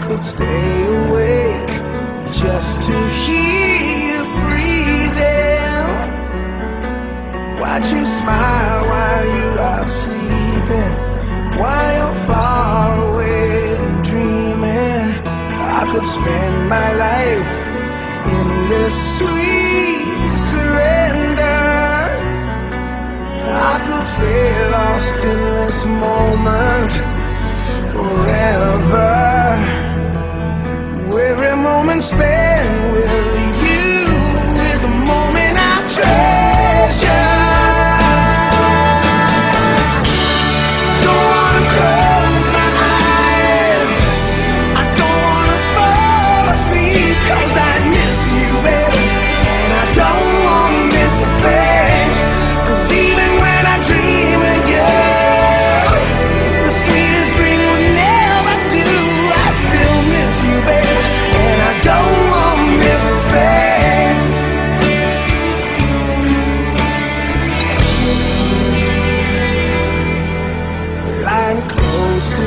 could stay awake just to hear you breathing. Watch you smile while you are sleeping, while you're far away and dreaming. I could spend my life in this sweet surrender. I could stay lost in this moment forever. Every moment spent with you is a moment I treasure. Don't wanna close my eyes, I don't wanna fall asleep, 'cause I miss you, baby, and I don't wanna miss a thing. 'Cause even when I dream of you, the sweetest dream would never do. I'd still miss you, baby, and I don't wanna miss a thing. Lying close to